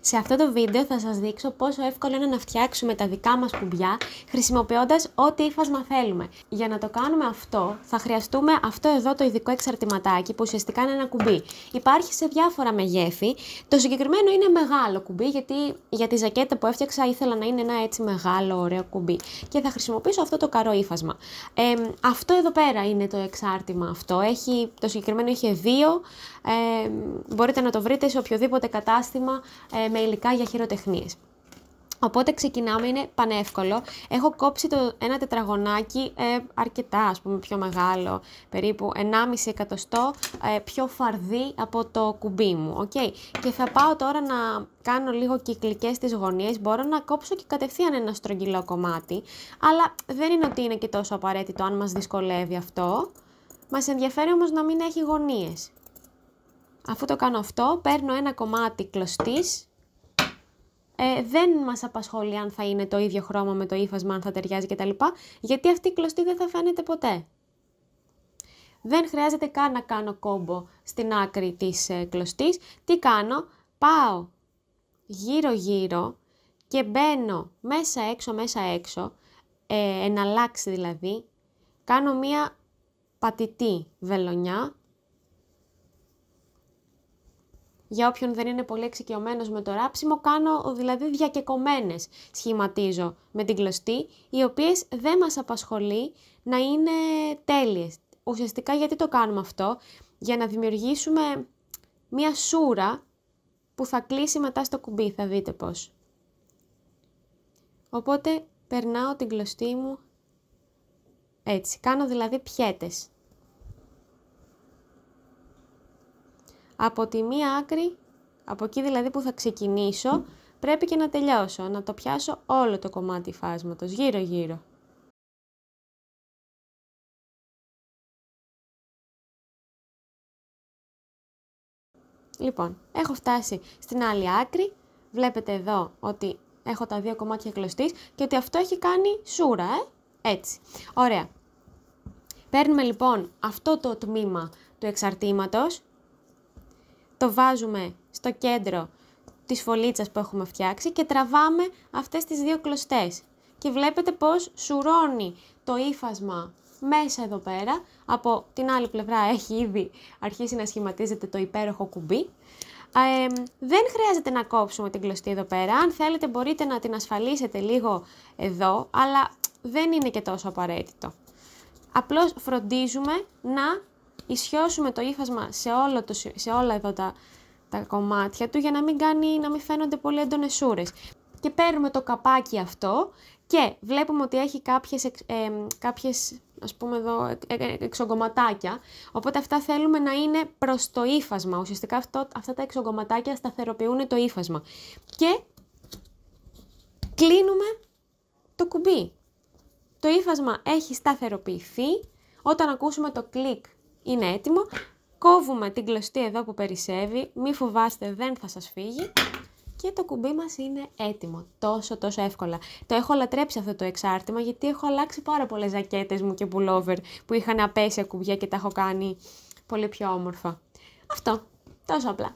Σε αυτό το βίντεο θα σας δείξω πόσο εύκολο είναι να φτιάξουμε τα δικά μας κουμπιά χρησιμοποιώντας ό,τι ύφασμα θέλουμε. Για να το κάνουμε αυτό θα χρειαστούμε αυτό εδώ το ειδικό εξαρτηματάκι που ουσιαστικά είναι ένα κουμπί. Υπάρχει σε διάφορα μεγέθη. Το συγκεκριμένο είναι μεγάλο κουμπί γιατί για τη ζακέτα που έφτιαξα ήθελα να είναι ένα έτσι μεγάλο ωραίο κουμπί. Και θα χρησιμοποιήσω αυτό το καρό ύφασμα. Αυτό εδώ πέρα είναι το εξάρτημα αυτό. Το συγκεκριμένο είχε δύο. Μπορείτε να το βρείτε σε οποιοδήποτε κατάστημα με υλικά για χειροτεχνίες. Οπότε ξεκινάμε, είναι πανεύκολο. Έχω κόψει ένα τετραγωνάκι αρκετά, ας πούμε πιο μεγάλο, περίπου 1,5 εκατοστό πιο φαρδί από το κουμπί μου. Okay? Και θα πάω τώρα να κάνω λίγο κυκλικές τις γωνίες. Μπορώ να κόψω και κατευθείαν ένα στρογγυλό κομμάτι, αλλά δεν είναι ότι είναι και τόσο απαραίτητο αν μας δυσκολεύει αυτό. Μας ενδιαφέρει όμως να μην έχει γωνίες. Αφού το κάνω αυτό, παίρνω ένα κομμάτι κλωστής. Δεν μας απασχολεί αν θα είναι το ίδιο χρώμα με το ύφασμα, αν θα ταιριάζει κτλ. Γιατί αυτή η κλωστή δεν θα φαίνεται ποτέ. Δεν χρειάζεται καν να κάνω κόμπο στην άκρη της κλωστής. Τι κάνω, πάω γύρω-γύρω και μπαίνω μέσα-έξω, εναλλάξει δηλαδή. Κάνω μία πατητή βελονιά. Για όποιον δεν είναι πολύ εξοικειωμένος με το ράψιμο, κάνω δηλαδή διακεκομένες σχηματίζω με την κλωστή, οι οποίες δεν μας απασχολεί να είναι τέλειες. Ουσιαστικά γιατί το κάνουμε αυτό, για να δημιουργήσουμε μία σούρα που θα κλείσει μετά στο κουμπί, θα δείτε πώς. Οπότε περνάω την κλωστή μου έτσι, κάνω δηλαδή πιέτες. Από τη μία άκρη, από εκεί δηλαδή που θα ξεκινήσω, πρέπει και να τελειώσω, να το πιάσω όλο το κομμάτι υφάσματος, γύρω-γύρω. Λοιπόν, έχω φτάσει στην άλλη άκρη, βλέπετε εδώ ότι έχω τα δύο κομμάτια κλωστής και ότι αυτό έχει κάνει σούρα, έτσι. Ωραία. Παίρνουμε λοιπόν αυτό το τμήμα του εξαρτήματος, το βάζουμε στο κέντρο της φωλίτσας που έχουμε φτιάξει και τραβάμε αυτές τις δύο κλωστές. Και βλέπετε πως σουρώνει το ύφασμα μέσα εδώ πέρα. Από την άλλη πλευρά έχει ήδη αρχίσει να σχηματίζεται το υπέροχο κουμπί. Δεν χρειάζεται να κόψουμε την κλωστή εδώ πέρα. Αν θέλετε μπορείτε να την ασφαλίσετε λίγο εδώ, αλλά δεν είναι και τόσο απαραίτητο. Απλώς φροντίζουμε να ισιώσουμε το ύφασμα σε όλα εδώ τα κομμάτια του για να μην φαίνονται πολύ έντονες σούρες. Και παίρνουμε το καπάκι αυτό και βλέπουμε ότι έχει κάποιες ας πούμε εδώ εξογκωματάκια, οπότε αυτά θέλουμε να είναι προς το ύφασμα. Ουσιαστικά αυτά τα εξογκωματάκια σταθεροποιούν το ύφασμα. Και κλείνουμε το κουμπί. Το ύφασμα έχει σταθεροποιηθεί. Όταν ακούσουμε το κλικ είναι έτοιμο. Κόβουμε την κλωστή εδώ που περισσεύει. Μη φοβάστε, δεν θα σας φύγει. Και το κουμπί μας είναι έτοιμο. Τόσο εύκολα. Το έχω λατρέψει αυτό το εξάρτημα γιατί έχω αλλάξει πάρα πολλές ζακέτες μου και pullover που είχαν απέσια κουμπιά και τα έχω κάνει πολύ πιο όμορφα. Αυτό. Τόσο απλά.